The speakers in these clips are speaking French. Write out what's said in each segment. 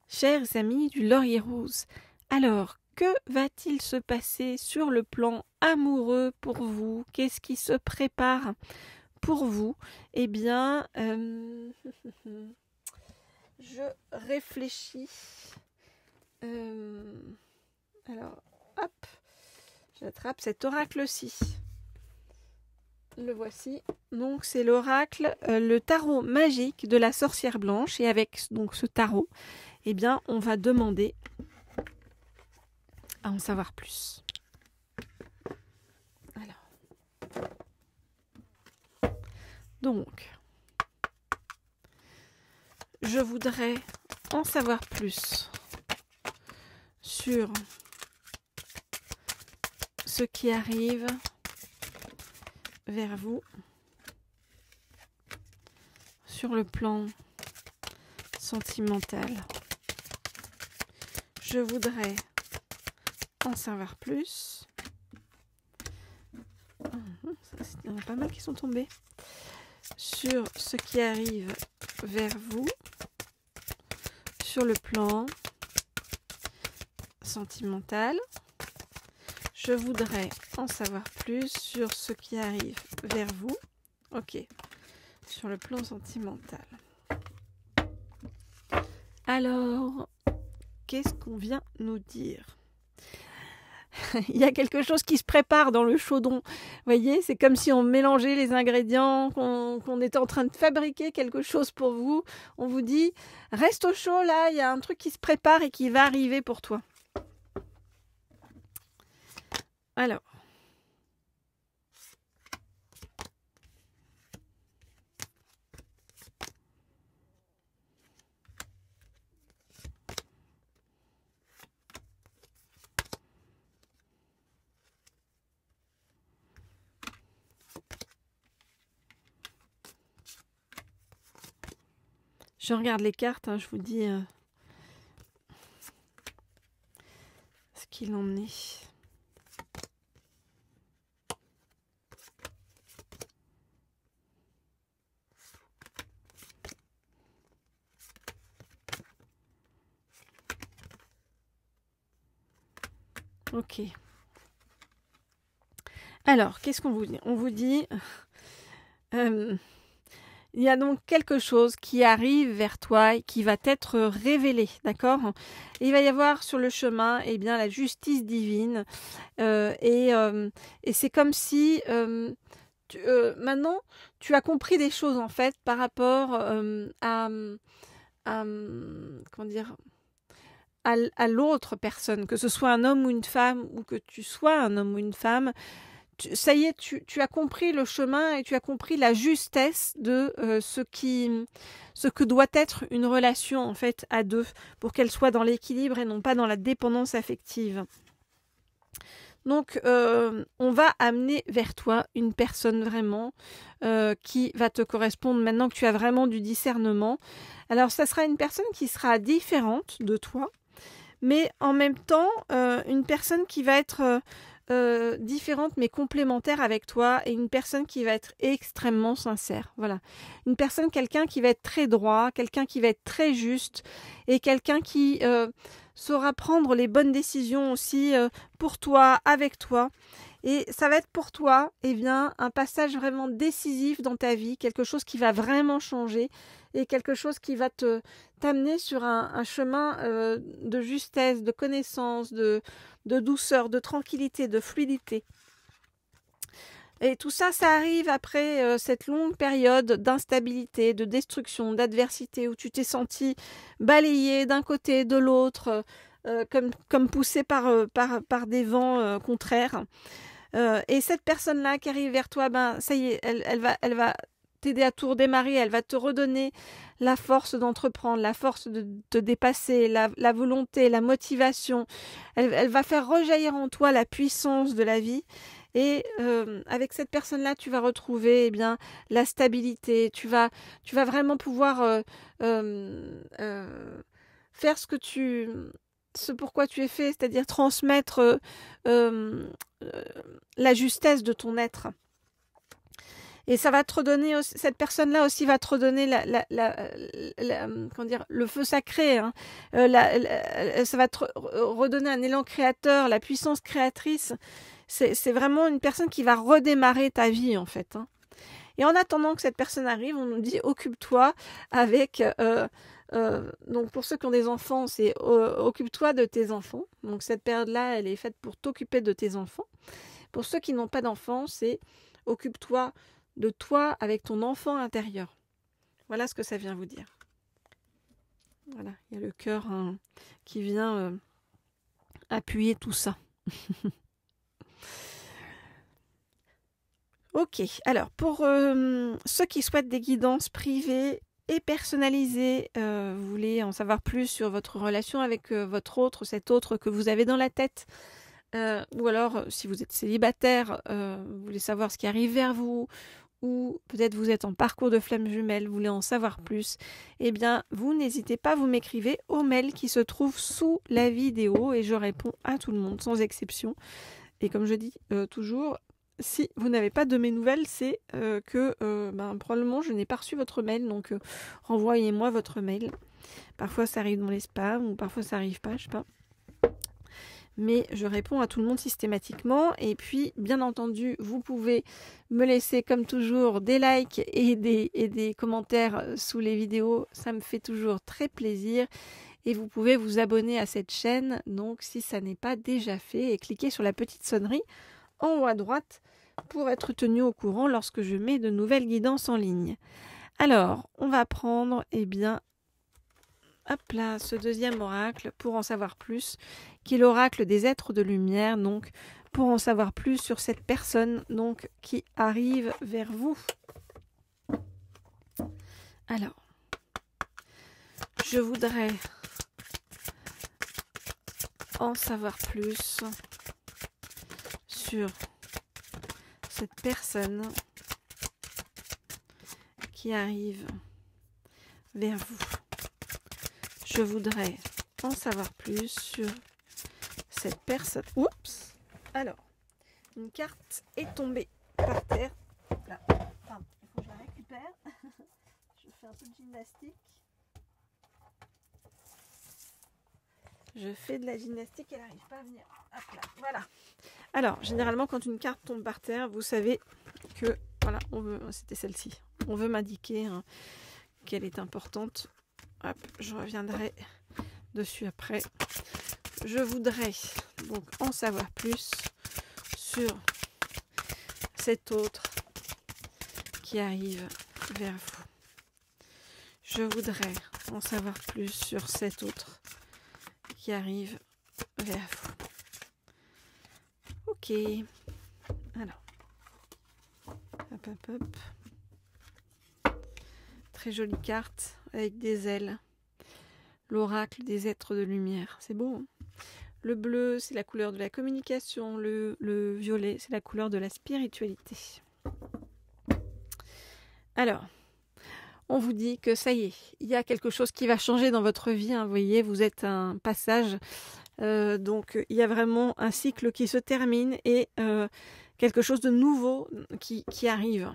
Chers amis du Laurier Rose, alors que va-t-il se passer sur le plan amoureux pour vous? Qu'est-ce qui se prépare pour vous? Eh bien, je réfléchis. Alors, hop, j'attrape cet oracle-ci. Le voici. Donc, c'est l'oracle, le tarot magique de la sorcière blanche. Et avec donc ce tarot, eh bien, on va demander à en savoir plus. Alors. Donc, je voudrais en savoir plus sur ce qui arrive vers vous sur le plan sentimental. Je voudrais en savoir plus. Il y en a pas mal qui sont tombés. Sur ce qui arrive vers vous sur le plan sentimental. Je voudrais en savoir plus sur ce qui arrive vers vous. Ok. Sur le plan sentimental. Alors, qu'est-ce qu'on vient nous dire? Il y a quelque chose qui se prépare dans le chaudron. Vous voyez, c'est comme si on mélangeait les ingrédients, qu'on était en train de fabriquer quelque chose pour vous. On vous dit, reste au chaud là, il y a un truc qui se prépare et qui va arriver pour toi. Alors. Je regarde les cartes, je vous dis ce qu'il en est. Ok. Alors, qu'est-ce qu'on vous dit? On vous dit... il y a donc quelque chose qui arrive vers toi et qui va t'être révélé, d'accord? Et il va y avoir sur le chemin, eh bien, la justice divine. Et c'est comme si maintenant, tu as compris des choses, en fait, par rapport comment dire, à l'autre personne, que ce soit un homme ou une femme, ou que tu sois un homme ou une femme. Ça y est, tu as compris le chemin et tu as compris la justesse de ce que doit être une relation en fait à deux pour qu'elle soit dans l'équilibre et non pas dans la dépendance affective. Donc, on va amener vers toi une personne vraiment qui va te correspondre maintenant que tu as vraiment du discernement. Alors, ça sera une personne qui sera différente de toi, mais en même temps, une personne qui va être... différente mais complémentaire avec toi et une personne qui va être extrêmement sincère. Voilà. Une personne, quelqu'un qui va être très droit, quelqu'un qui va être très juste et quelqu'un qui saura prendre les bonnes décisions aussi pour toi, avec toi. Et ça va être pour toi un passage vraiment décisif dans ta vie, quelque chose qui va vraiment changer et quelque chose qui va t'amener sur un chemin de justesse, de connaissance, de douceur, de tranquillité, de fluidité. Et tout ça, ça arrive après cette longue période d'instabilité, de destruction, d'adversité, où tu t'es senti balayé d'un côté, de l'autre, comme poussé par des vents contraires. Et cette personne-là qui arrive vers toi, ça y est, elle va t'aider à tout redémarrer, elle va te redonner la force d'entreprendre, la force de te dépasser, la volonté, la motivation. Elle va faire rejaillir en toi la puissance de la vie. Et avec cette personne-là, tu vas retrouver la stabilité. Tu vas vraiment pouvoir faire ce pourquoi tu es fait, c'est-à-dire transmettre la justesse de ton être. Et ça va te redonner aussi, cette personne-là aussi va te redonner comment dire, le feu sacré. Hein. Ça va te redonner un élan créateur, la puissance créatrice. C'est vraiment une personne qui va redémarrer ta vie, en fait. Hein. Et en attendant que cette personne arrive, on nous dit occupe-toi avec... donc pour ceux qui ont des enfants, c'est occupe-toi de tes enfants. Donc cette période-là, elle est faite pour t'occuper de tes enfants. Pour ceux qui n'ont pas d'enfants, c'est occupe-toi de toi avec ton enfant intérieur. Voilà ce que ça vient vous dire. Voilà, il y a le cœur qui vient appuyer tout ça. Ok, alors pour ceux qui souhaitent des guidances privées et personnalisées, vous voulez en savoir plus sur votre relation avec votre autre, cet autre que vous avez dans la tête, ou alors si vous êtes célibataire, vous voulez savoir ce qui arrive vers vous, ou peut-être vous êtes en parcours de flamme jumelle, vous voulez en savoir plus, eh bien vous n'hésitez pas, vous m'écrivez au mail qui se trouve sous la vidéo et je réponds à tout le monde sans exception. Et comme je dis toujours, si vous n'avez pas de mes nouvelles, c'est que probablement je n'ai pas reçu votre mail, donc renvoyez-moi votre mail. Parfois ça arrive dans les spams ou parfois ça arrive pas, je sais pas. Mais je réponds à tout le monde systématiquement. Et puis, bien entendu, vous pouvez me laisser, comme toujours, des likes et des commentaires sous les vidéos. Ça me fait toujours très plaisir. Et vous pouvez vous abonner à cette chaîne, donc si ça n'est pas déjà fait, et cliquer sur la petite sonnerie en haut à droite pour être tenu au courant lorsque je mets de nouvelles guidances en ligne. Alors, on va prendre, hop là, ce deuxième oracle pour en savoir plus, qui est l'oracle des êtres de lumière, donc pour en savoir plus sur cette personne donc qui arrive vers vous. Alors, je voudrais en savoir plus sur cette personne qui arrive vers vous. Je voudrais en savoir plus sur cette personne. Oups! Alors, une carte est tombée par terre. Là. Pardon, il faut que je la récupère. Je fais un peu de gymnastique. Je fais de la gymnastique, elle n'arrive pas à venir. Hop là, voilà. Alors, généralement, quand une carte tombe par terre, vous savez que, voilà, c'était celle-ci. On veut m'indiquer qu'elle est importante. Hop, je reviendrai dessus après. Je voudrais donc en savoir plus sur cet autre qui arrive vers vous. Je voudrais en savoir plus sur cet autre qui arrive vers vous. Ok. Alors. Hop, hop, hop. Très jolie carte avec des ailes. L'oracle des êtres de lumière. C'est beau, hein? Le bleu, c'est la couleur de la communication. Le violet, c'est la couleur de la spiritualité. Alors, on vous dit que ça y est, il y a quelque chose qui va changer dans votre vie. Hein, vous voyez, vous êtes un passage. Donc, il y a vraiment un cycle qui se termine et quelque chose de nouveau qui arrive.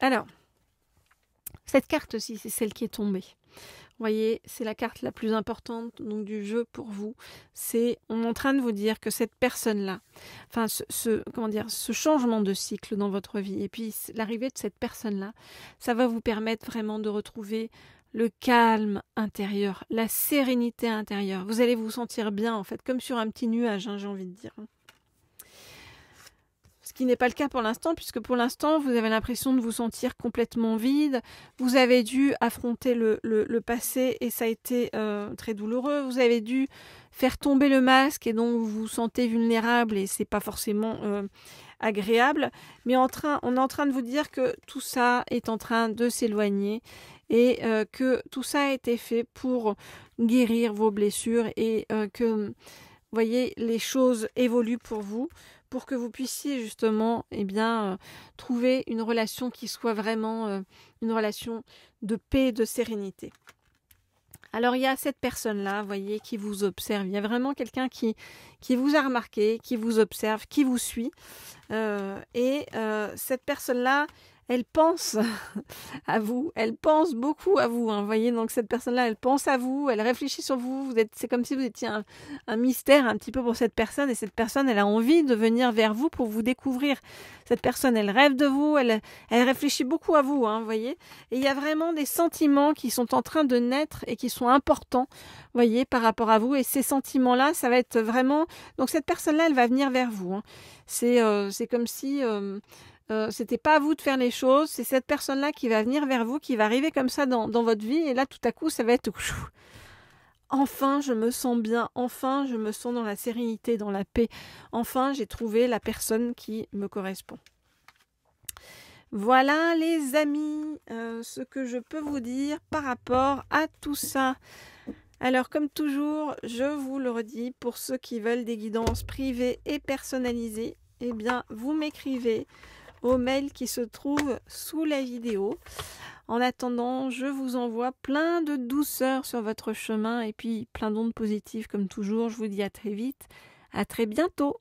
Alors, cette carte-ci, c'est celle qui est tombée. Vous voyez, c'est la carte la plus importante donc, du jeu pour vous. On est en train de vous dire que cette personne-là, enfin, ce changement de cycle dans votre vie, et puis l'arrivée de cette personne-là, ça va vous permettre vraiment de retrouver le calme intérieur, la sérénité intérieure. Vous allez vous sentir bien, en fait, comme sur un petit nuage, hein, j'ai envie de dire. Ce qui n'est pas le cas pour l'instant, puisque pour l'instant, vous avez l'impression de vous sentir complètement vide. Vous avez dû affronter le passé et ça a été très douloureux. Vous avez dû faire tomber le masque et donc vous vous sentez vulnérable et c'est pas forcément agréable. Mais on est en train de vous dire que tout ça est en train de s'éloigner et que tout ça a été fait pour guérir vos blessures et que, vous voyez, les choses évoluent pour vous, pour que vous puissiez justement trouver une relation qui soit vraiment une relation de paix, de sérénité. Alors il y a cette personne-là, vous voyez, qui vous observe. Il y a vraiment quelqu'un qui vous a remarqué, qui vous observe, qui vous suit. Cette personne-là, elle pense à vous, elle pense beaucoup à vous. Vous voyez, donc cette personne-là, elle pense à vous, elle réfléchit sur vous. C'est comme si vous étiez un mystère un petit peu pour cette personne. Et cette personne, elle a envie de venir vers vous pour vous découvrir. Cette personne, elle rêve de vous, elle réfléchit beaucoup à vous, vous voyez. Et il y a vraiment des sentiments qui sont en train de naître et qui sont importants, vous voyez, par rapport à vous. Et ces sentiments-là, ça va être vraiment... Donc cette personne-là, elle va venir vers vous. C'est comme si... c'était pas à vous de faire les choses, c'est cette personne-là qui va venir vers vous, qui va arriver comme ça dans votre vie, et là tout à coup ça va être enfin je me sens bien, enfin je me sens dans la sérénité, dans la paix, enfin j'ai trouvé la personne qui me correspond. Voilà les amis, ce que je peux vous dire par rapport à tout ça. Alors comme toujours, je vous le redis, pour ceux qui veulent des guidances privées et personnalisées, eh bien vous m'écrivez au mail qui se trouve sous la vidéo. En attendant, je vous envoie plein de douceur sur votre chemin et puis plein d'ondes positives comme toujours. Je vous dis à très vite, à très bientôt.